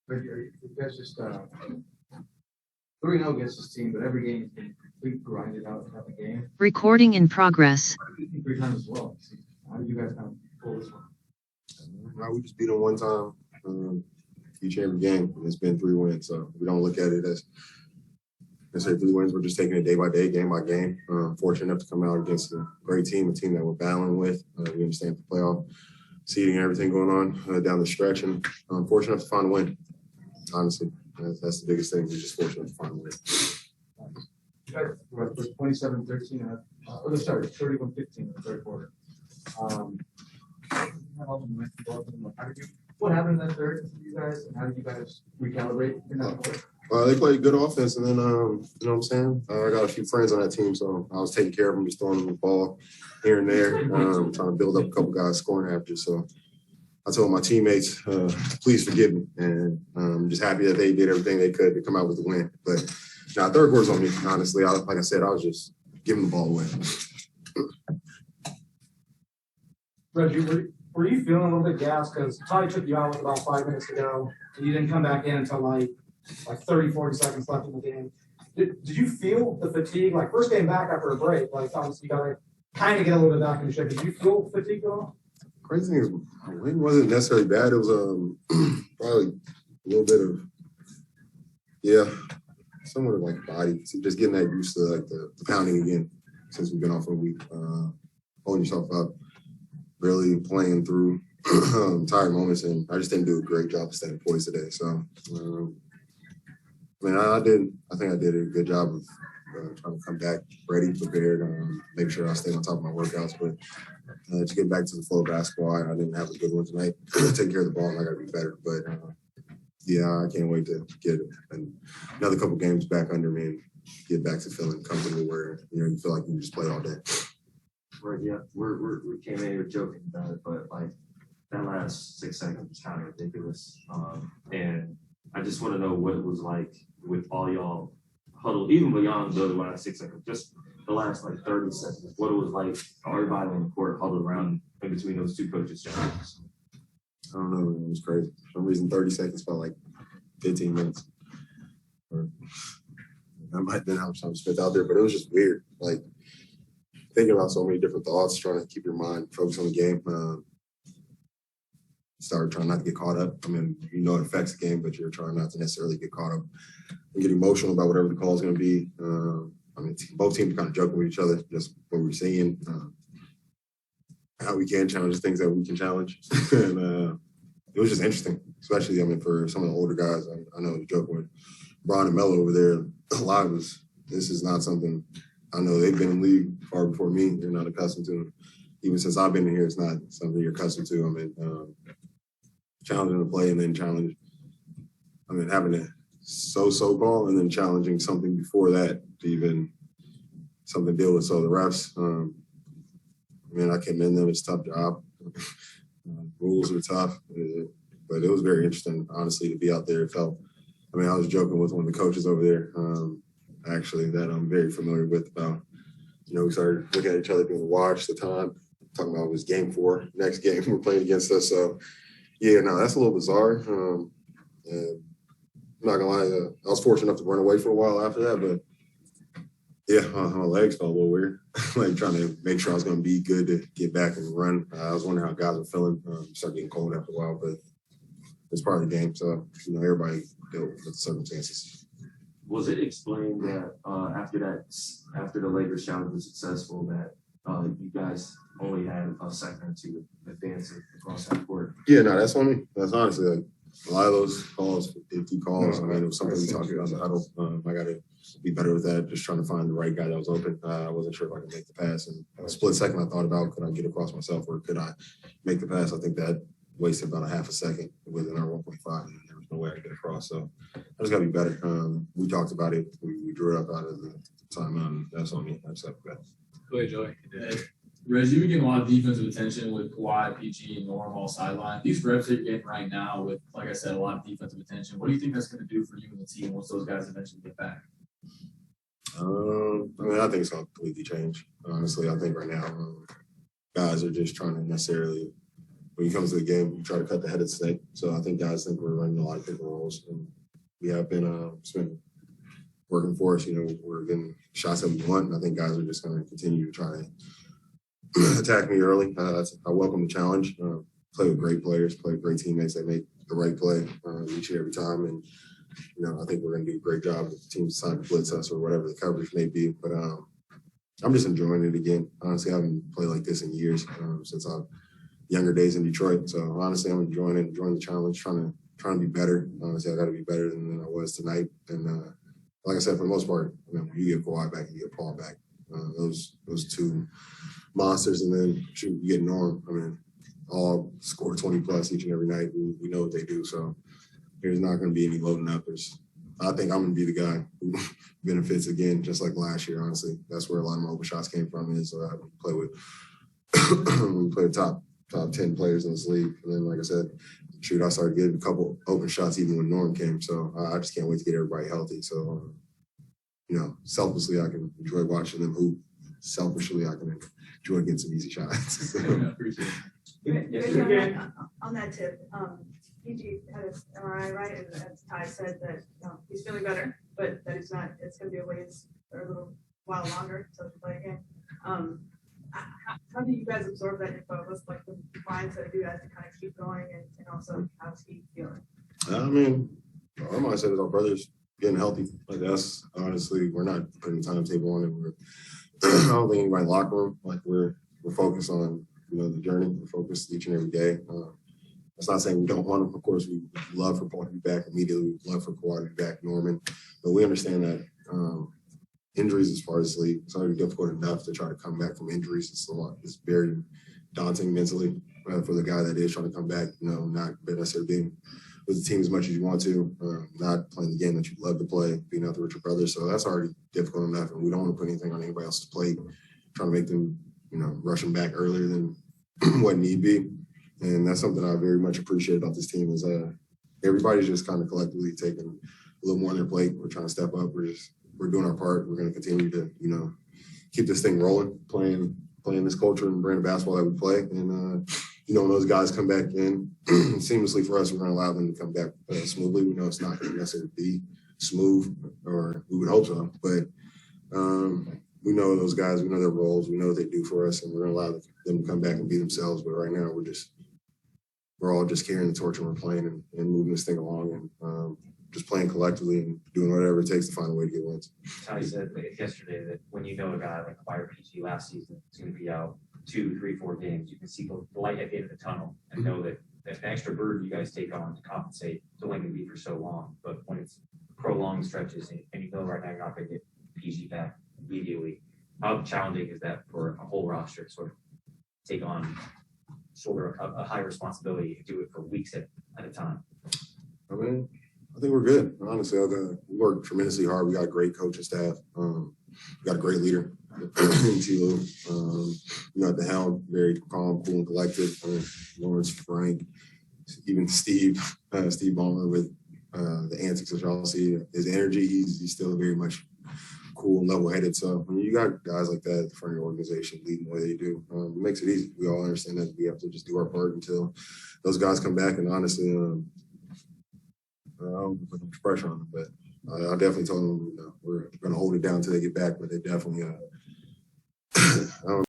But you guys just 3-0 against this team, but every game has been completely grinded out of the game. Recording in progress. 3 times as well. How do you guys kind of pull this one? No, we just beat them one time each and every game. And it's been 3 wins, so we don't look at it as say 3 wins. We're just taking it day by day, game by game. Fortunate enough to come out against a great team, a team that we're battling with. We understand the playoff seeding and everything going on down the stretch, and fortunate enough to find a win. Honestly, that's the biggest thing. We're just fortunate enough to find a win. You guys were 27-13, sorry, 31-15 in the third quarter. What happened in that third for you guys, and how did you guys recalibrate in that quarter? They played good offense, and then, you know what I'm saying? I got a few friends on that team, so I was taking care of them, just throwing them the ball here and there, trying to build up a couple guys scoring after. So I told my teammates, please forgive me, and I'm just happy that they did everything they could to come out with the win. But now, third quarter's on me, honestly. Like I said, I was just giving the ball away. Reggie, were you feeling a little bit gassed because Ty took you out with about 5 minutes to go, and you didn't come back in until like 30, 40 seconds left in the game? Did you feel the fatigue? Like, first game back after a break, like, obviously you got to kind of get a little bit back in shape. Did you feel fatigue at all? Crazy thing is, my win wasn't necessarily bad. It was probably a little bit of, somewhat of like body. So just getting that used to like the pounding again since we've been off for a week. Holding yourself up, really playing through tired moments, and I just didn't do a great job of staying poised today. So, I think I did a good job of trying to come back ready, prepared, make sure I stayed on top of my workouts. But to get back to the flow of basketball, I didn't have a good one tonight. Take care of the ball, and I got to be better. But I can't wait to get another couple games back under me and get back to feeling comfortable where you feel like you can just play all day. Right, yeah, we came in here joking about it, but like that last 6 seconds was kind of ridiculous. And I just want to know what it was like with all y'all huddled, even beyond the last 6 seconds, just the last like 30 seconds, what it was like everybody on the court huddled around in between those two coaches' jobs. I don't know, it was crazy. For some reason, 30 seconds felt like 15 minutes. Or that might have been how much time spent out there, but it was just weird. Like, thinking about so many different thoughts, trying to keep your mind focused on the game. Start trying not to get caught up. I mean, it affects the game, but you're trying not to necessarily get caught up and get emotional about whatever the call is going to be. Both teams kind of joking with each other, just what we're seeing, how we can challenge things that we can challenge. And it was just interesting, especially, for some of the older guys. I know the joke with Bron and Melo over there, a lot of us, this is not something I know they've been in the league far before me. They're not accustomed to it. Even since I've been here, it's not something you're accustomed to. Challenging the play and then having a so-so call and then challenging something before that to even something to deal with. So the refs, I commend them. It's a tough job. Rules are tough, but it was very interesting, honestly, to be out there. It felt, I was joking with one of the coaches over there, actually, that I'm very familiar with about, we started looking at each other doing the watch, the time, talking about it was game 4, next game we're playing against us. So, that's a little bizarre. I'm not gonna lie, I was fortunate enough to run away for a while after that, but my legs felt a little weird. Like trying to make sure I was gonna be good to get back and run. I was wondering how guys were feeling. Started getting cold after a while, but it's part of the game. So everybody dealt with the circumstances. Was it explained that after the Lakers challenge was successful, that you guys only had a second or two to advance across that court? Yeah, no, that's on me. That's honestly like a lot of those calls, 50 calls. It was something we talked about in the huddle. I got to be better with that. Just trying to find the right guy that was open. I wasn't sure if I could make the pass, and a split second I thought about, could I get across myself or could I make the pass? I think that wasted about a half a second within our 1.5, and there was no way I could get across. So I just got to be better. We talked about it. We drew it up out of the timeout, and that's on me. I just have to be better. Go ahead, Joey. Reggie, you've been getting a lot of defensive attention with Kawhi, PG, and Norm all sideline. These reps that you're getting right now with, like I said, a lot of defensive attention, what do you think that's going to do for you and the team once those guys eventually get back? I think it's going to completely change. Honestly, I think right now guys are just trying to necessarily when it comes to the game, we try to cut the head of the snake. So I think guys think we're running a lot of pick and rolls, and we have been it's been working for us. You know, we're getting shots that we want, and I think guys are just going to continue to try to attack me early. I welcome the challenge. Play with great players, play with great teammates that make the right play each and every time, and you know, I think we're going to do a great job if the team decide to blitz us or whatever the coverage may be. But I'm just enjoying it again. Honestly, I haven't played like this in years since I've younger days in Detroit. So honestly, I'm enjoying it, enjoying the challenge, trying to be better. Honestly, I got to be better than I was tonight. And like I said, for the most part, you know, you get Kawhi back, you get Paul back. Those two monsters, and then shoot, you get Norm. I mean, all score 20 plus each and every night. We know what they do. So there's not going to be any loading up. I think I'm going to be the guy who benefits again, just like last year. Honestly, that's where a lot of my open shots came from. Is we play with we play top 10 players in this league, and then like I said, shoot, I started getting a couple open shots even when Norm came. So I just can't wait to get everybody healthy. So you know, selflessly, I can enjoy watching them hoop. Selfishly, I can enjoy getting some easy shots. So. Appreciate Reggie, on that tip, PG had his MRI, right? And as Ty said, that he's feeling better, but that it's going to be a ways or a little while longer until he play again. How do you guys absorb that info? What's like the mindset of you guys to kind of keep going, and also how's he feeling? I mean, our mindset is our brothers getting healthy. Like us, honestly, we're not putting a timetable on it. I don't think anybody in the locker room, like we're focused on, you know, the journey. We're focused each and every day. That's not saying we don't want him. Of course, we love for Paul to be back immediately. We love for Kawhi to be back, Norman. But we understand that injuries as far as the league, it's already difficult enough to try to come back from injuries. It's very daunting mentally for the guy that is trying to come back, you know, not necessarily being with the team as much as you want to, not playing the game that you love to play, being out there with your brothers. So that's already difficult enough, and we don't want to put anything on anybody else's plate, trying to make them, you know, rush them back earlier than what need be. And that's something I very much appreciate about this team is everybody's just kind of collectively taking a little more on their plate. We're trying to step up. We're doing our part. We're going to continue to, you know, keep this thing rolling, playing this culture and brand of basketball that we play. And, you know, when those guys come back in seamlessly for us, we're going to allow them to come back smoothly. We know it's not going to necessarily be smooth, or we would hope so. But we know those guys. We know their roles. We know what they do for us, and we're going to allow them to come back and be themselves. But right now, we're all just carrying the torch, and we're playing and moving this thing along, and just playing collectively and doing whatever it takes to find a way to get wins. Ty said yesterday that when you know a guy like Kawhi or PG last season is going to be out 2, 3, 4 games, you can see the light at the end of the tunnel and know that the extra burden you guys take on to compensate to only be for so long. But when it's prolonged stretches and you know right now you're not going to get PG back immediately, how challenging is that for a whole roster to sort of take on a high responsibility and do it for weeks at a time? I mean, I think we're good. Honestly, we work tremendously hard. We got a great coaching staff. We got a great leader in Tilo. You know, at the helm, very calm, cool, and collected. Lawrence, Frank, even Steve Ballmer with the antics that y'all see. His energy, he's still very much cool and level-headed. So when you got guys like that at the front of your organization leading the way they do, it makes it easy. We all understand that we have to just do our part until those guys come back. And honestly, I don't put much pressure on them, but I definitely told them, you know, we're going to hold it down until they get back. But they definitely, I don't